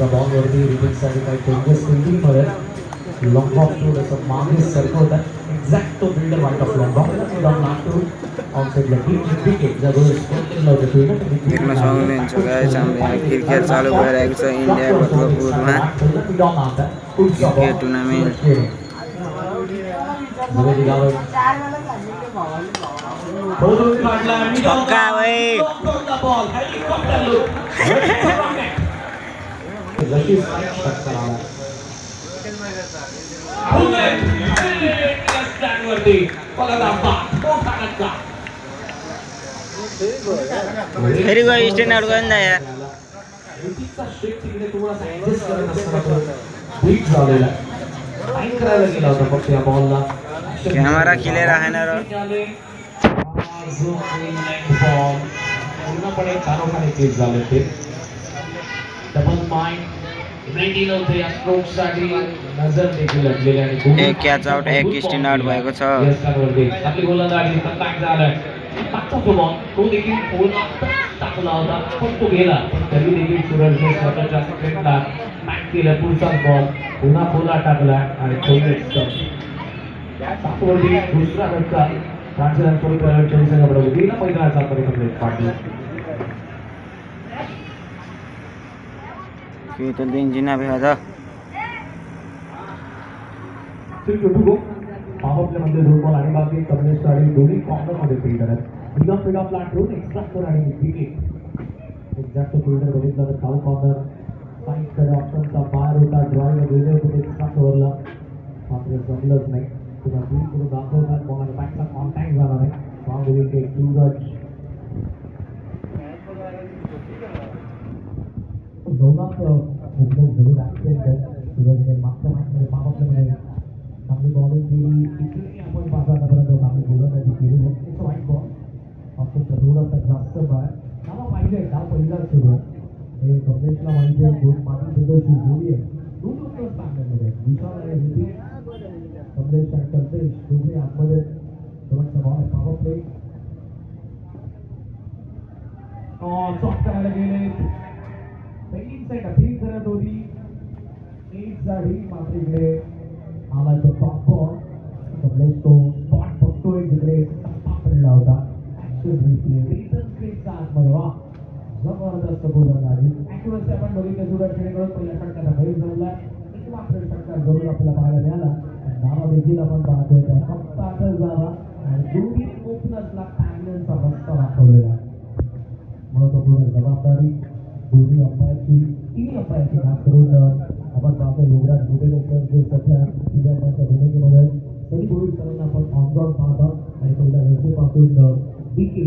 थोडासा बॉलवरती रिपीटसाठी काही changes फिल्डिंगमध्ये long off थोडंसं मागे सरकवतात एक्झॅक्ट तो बिल्डर wide of long off down Nagpur ऑफसाईडला विकेट जर स्कोर होतं Firma Songlen juga sampai akhir selalu bereksa India bakal kurma cricket turnamen. Chokka weh. Very good, Eastern out going there. Camera clear आहे ना रो. पूर्णपणे चारोखाने click झाले ते double mind ready नव्हते या स्ट्रोक साठी नजर देखील लागलेले आणि एक कॅच आउट एक ईस्टर्न आउट भएको छ. आपली गोलंदाजी कम्बॅक झालाय टाकतो तो बॉल तो देखील पूर्ण टाकला होता पण तो गेला पण तरी देखील सूरजने स्वतःच्या स्ट्रेटला मॅच केलं पुढचा बॉल पुन्हा पुन्हा टाकला आणि तात्पुरती दुसरा धक्का राजधान सोडून चोवीस संघाबरोबर गेला मैदानाचा परिणाम पाडला Kita dinjina behada. पावरप्लेमध्ये दोन बॉल आणि बाकी कमलेश आणि दोन्ही कॉर्नरमध्ये फील्ड करत मिड ऑफ प्लांट ठेवून एक्स्ट्रा स्कोर आणि विकेट एक्झॅक्ट फिल्डर बघितलं तर काल कॉर्नर साईडकडे ऑप्शनचा बाहेर होता ड्रॉईंग गेले होते एक्स्ट्रा ओव्हरला मात्र जमलंच नाही तुला दूर करून दाखवतात बॉल आणि बॅटचा कॉन्टॅक्ट झाला नाही स्ट्रॉंग विकेट सूरज दोनात उपयोग जरूर असते तर सूरजने मागच्या मॅचमध्ये पावरप्लेमध्ये चांगली बॉलिंग केली इकडे आपण पाच आतापर्यंत चांगली गोलंदाजी केली नाही वाईट बॉल फक्त थोडासा जास्त बाय मला पाहिजे डाव पहिलाच सुरू हे कमलेशला माहिती आहे दोन पाटील बेगरची जोडी आहे दोन दिवस चांगल्यामध्ये विशाल आणि रितेश कमलेश आणि कल्पेश दोन्ही आतमध्ये थोडासा बॉल आहे पावर प्ले चॉप करायला गेले पहिली साईड अपील करत होती एक जाडी मात्र इकडे आला तो टॉप बॉल कमलेश तो स्पॉट बघतोय जिकडे पडला होता ऍक्शन रिप्ले रिटर्न क्रीजचा आतमध्ये वा जबरदस्त गोलंदाजी ऍक्युरसी आपण बघितलं सुद्धा खेळकडून पहिल्या षटकाचा बैल जमला एक मात्र षटकार जरूर आपल्याला पाहायला मिळाला आणि नावा देखील आपण पाहतोय त्या फक्त आतच झाला आणि दोन्ही ओपनर्सला पॅनलचा रस्ता दाखवलेला महत्वपूर्ण जबाबदारी दोन्ही अंपायरची तीन अंपायरची खास करून आपण पाहतो युवराज बुटेकर जे सध्या क्रीडाच्या भूमिकेमध्ये तरी गोविंद सरांना आपण ऑनग्राउंड पाहतो आणि पहिल्या व्यवस्थेपासून बीके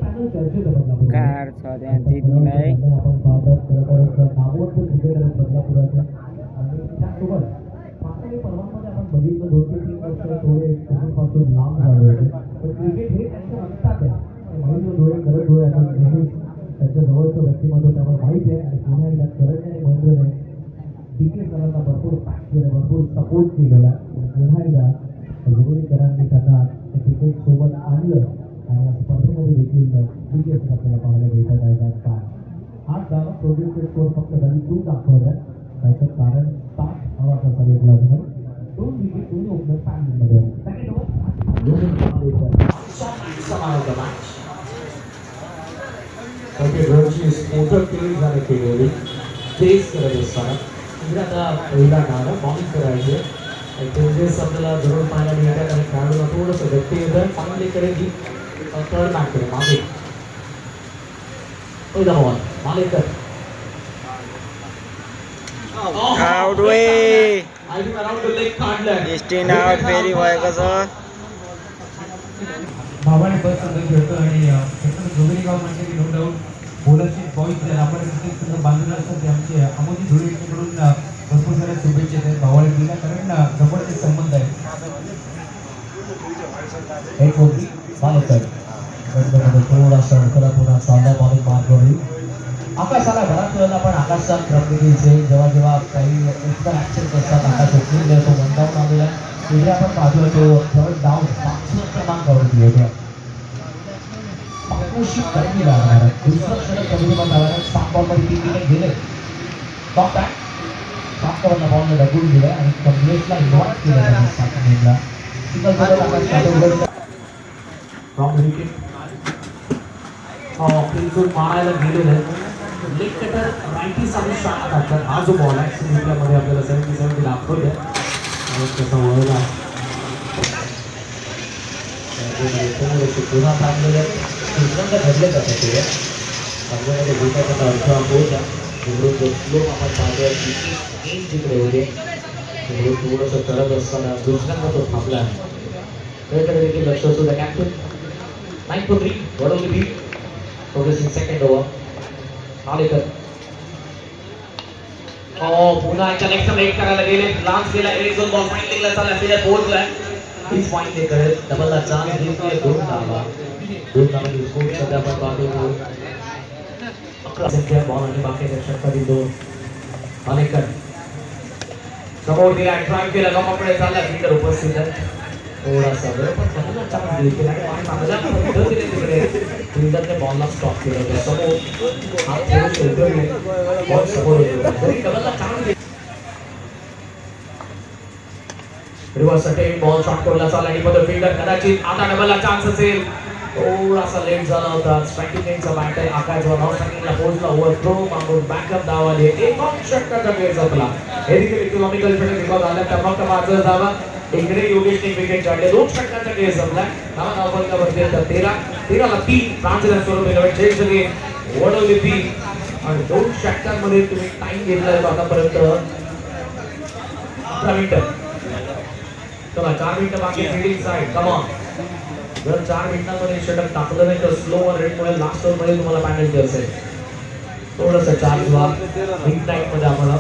पॅनल चर्चेत बदलापूर कार साध्या जिंकली नाही. आपण पाहतो खरं नामवंत क्रिकेटर बदलापुराचे आणि त्यासोबत मागच्या पर्वांमध्ये आपण बघितलं 2 ते 3 वर्ष थोडे क्रिकेटपासून लांब झाले होते पण क्रिकेट हे त्यांच्या रक्तात आहे महेंद्र धोनी करत धोनी आपण नेहमीच त्यांच्या जवळचं व्यक्तिमत्व त्यामुळे माहिती आहे आणि पुन्हा एकदा करत आणि महेंद्रने बीके सरांना भरपूर पॅक केलं भरपूर सपोर्ट केलेला पुन्हा एकदा जोडीकरांनी त्यांना क्रिकेट सोबत आणलं आणि या स्पर्धेमध्ये देखील बीके सर आपल्याला पाहायला भेटत आहे काय आज जागा प्रोजेक्टचे स्कोर फक्त झाली 2 दाखवला त्याचं कारण 7 हवाचा सगळेला नाही 2 विकेट दोन्ही ओपनर पॅनलमध्ये रोजची स्पोर्टर केली झाली केलेली चेस करत असताना इकडे आता पहिला डाव बॉलिंग करायचे चेंजेस आपल्याला जरूर पाहायला मिळतात आणि खेळाडूला थोडंसं गती येतं चांगलीकडे ही थर्ड मॅच केलं मागे पहिला ball Malekar out way around the leg काढलं ईस्टर्न आउट फेरी भएको छ. भावाने बस संघ खेळतो आणि जोगरी गाव म्हणजे नो डाऊट बोलरची बॉईज आपण संघ बांधलेला असतात ते आमचे अमोदी धुळे यांच्याकडून भरपूर साऱ्या शुभेच्छा आहेत भावाला दिल्या कारण जबरदस्त संबंध आहे एक होती मालेकर थोडासा अडकला पुन्हा चांगला बॉलिंग मारली आकाशाला घरात वेळेला आपण आकाशात प्रकृतीचे जेव्हा जेव्हा काही उत्तर ॲक्शन्स असतात आकाश ओपनिंग तो वन डाऊन आलेला तिथे आपण पाहतोय तो थर्ड डाऊन 5 क्रमांकावरती होता पार्टनरशिप कमी लागणार दुसरं षटक कमी लागणार 7 बॉलमध्ये 3 विकेट गेले टॉप बॅक टॉप कव्हरला बॉलला डबून दिलं आणि कमलेशला इन्व्हाइट केलं त्यांनी स्टार्टिंग गेमला single ball Akash from the wicket फिल्डून मारायला गेलेलं आहे लेग कटर रायटी साठी शॉट टाकतात हा जो बॉल आहे सिंगलमध्ये आपल्याला 77 दाखवलं आणि त्याचा वळला पुन्हा टाकलेलं दुसऱ्यांदा घडले जातं ते आपल्याला जिंकायचा अर्थ होता स्लोप आपण पाहतोय तीन जिंकले होते थोडंसं चढत असताना दुसऱ्यांदा तो थांबला त्याकडे देखील लक्ष असू द्या कॅप्टन 9-3 वडवली बी प्रोग्रेसिंग सेकंड ओव्हर नालेकर पुन्हा एकदा नेक्स्ट ब्रेक करायला गेले लांच गेला एक दोन बॉल फाइंडिंगला चालला प्लेयर पोहोचलाय तीच पॉइंट ते करत डबलला चान्स घेतोय दोन धावा स्कोर सध्या आपण पाहतो 11 संख्या बॉल आणि बाकीच्या षटकातील दोन नालेकर समोर दिला ट्राय केला गमाकडे चालला फिल्डर उपस्थित आहे थोडासा वेळ पण चांगला चान्स घेतला आणि चांगल्या पद्धतीने तिकडे फिल्डरने बॉलला स्टॉप केलं होतं समोर हात थोडे उतरले बॉल समोर होतो तरी डबलला chance reverse attack ball shot करूला चालला आणि पदर फिल्डर कदाचित आता डबलला चान्स असेल थोडासा लेट झाला होता स्ट्रायकिंग रेंजचा बॅट आहे आकाशवर नॉन स्ट्रायकिंगला पोहोचला ओव्हर थ्रो मागून बॅकअप धाव आली एक षटकाचा खेळ संपला हे देखील इकॉनॉमिकल फिल्ड विभाग आला टपक माझं धावा इकडे योगेशने विकेट काढले दोन षटकाचा खेळ संपला धावा धावफलकावरती आता 13ला 3 फ्रान्सला स्वरूप चेंज झाली वडवली ती आणि दोन षटकांमध्ये तुम्ही टाइम घेतलाय आतापर्यंत 11 मिनिटं चला 4 मिनिटं बाकी फील्डिंग साइड कम ऑन जर 4 मिनिटांमध्ये षटक टाकलं नाही तर स्लो रेटमुळे लास्ट ओव्हरमध्ये तुम्हाला पॅनल्टी असेल थोडंसं चार्ज व्हा मिड टाइम मध्ये आम्हाला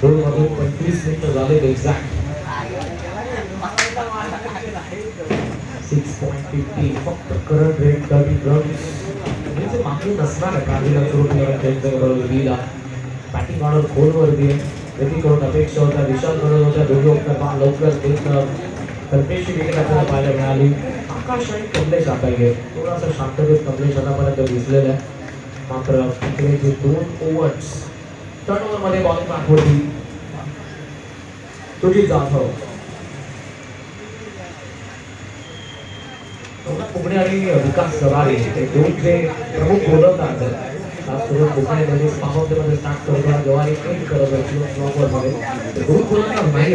2 मधून 25 मिनिटं झाले एक्झॅक्ट 6.50 फक्त करंट रेट 30 रन्स म्हणजे मागणी नसणार आहे काढलेला सुरू केला बॅटिंग ऑर्डर खोलवरती आहे व्यतिकरून अपेक्षा होत्या विशाल करत होत्या दोघे उत्तर लवकर कल्पेशची विकेट आपल्याला पाहायला मिळाली आकाश आणि कमलेश आता आहे थोडासा शांततेत कमलेश आतापर्यंत दिसलेला आहे मात्र इकडे जे 2 ओव्हर्स टर्नओव्हरमध्ये बॉलिंग बॅक होती तुझी जाधव कोकणे आणि विकास सवारी ते दोन जे प्रमुख गोलंदाज आहेत खास करून कोकणेमध्ये स्पाममध्ये स्टार्ट करताना गवारी काही करत असतो दोन गोलंदाज नाही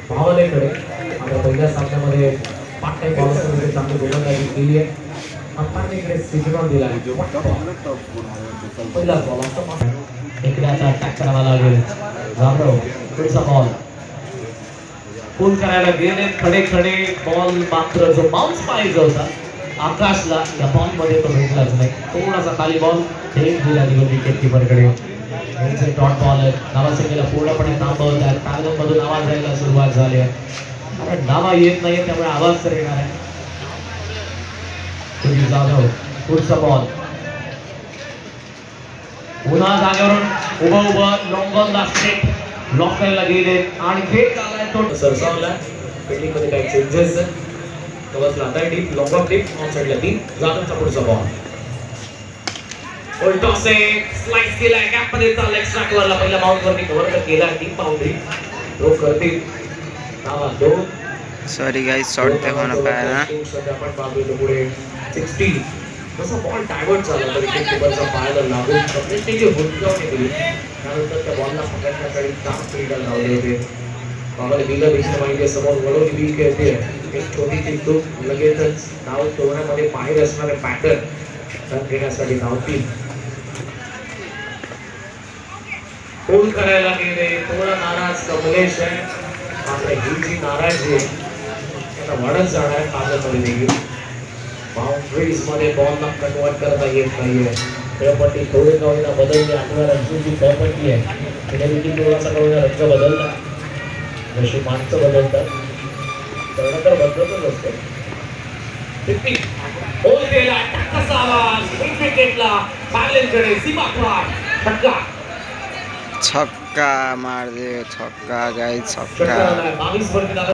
भावलेकडे आता पहिल्या सामन्यामध्ये 5 टाइम बॉलर्समध्ये चांगली गोलंदाजी केली आहे आपण इकडे सिग्नल दिला पहिला बॉल इकडे आता अटॅक करावा लागेल जाधव पुढचा बॉल पूल करायला गेले खडे बॉल मात्र जो बाउन्स पाहिजे होता आकाशला या बॉल मध्ये तो भेटलाच नाही थोडासा खाली बॉल थेट दिला गेला विकेट किपरकडे यांचे डॉट बॉल आहे नावासंख्येला पूर्णपणे थांबवत आहेत पॅनल मधून आवाज यायला सुरुवात झाली आहे कारण नावा येत नाहीये त्यामुळे आवाज तर येणार आहे तुझी जाधव पुढचा बॉल पुन्हा जागेवरून उभा लॉंग बॉलला स्ट्रेट ब्लॉक करायला गेले आणि खेळ झालाय तो सरसावला फिल्डिंग मध्ये काही चेंजेस कवचला आता deep long of deep on साइडला 3 जाधवचा पुढचा बॉल उलटो से स्लाइस केला गॅप मध्ये चालला एक्स्ट्रा कव्हरला पहिल्या बाउंस वरती कव्हर कर केला डीप बाउंड्री थ्रो करतील नावा 2 सॉरी गाइस शॉट ते होना पाया आपण बाजूला पुढे 60 जसा बॉल डायव्हर्ट झाला तरी कीपरचा पायाला लागून कम्प्लीटली जे हुडकावून केली त्यानंतर त्या बॉलला पकडण्यासाठी 4 फील्डर लावले होते बाबाला बिला बेसला माहिती समोर वडवली बी खेळते एक छोटी चूक लगेचच धाव तोडण्यामध्ये बाहेर असणारे पॅटर्न रन घेण्यासाठी धावतील पूल करायला गेले थोडा नाराज कमलेश आहे मात्र ही जी नाराजी आहे आता वाढत जाणार आहे कागदमध्ये देखील बाउंड्रीज मध्ये बॉलला कन्वर्ट करता येत नाहीये खेळपट्टी थोडे का होईना बदलली 8 रनची खेळपट्टी आहे तिने देखील थोडासा का होईना रंग बदलला जशी माणसं बदलतात तेवढा तर बदलतच असते छक्का मार दे छक्का गाइस छक्का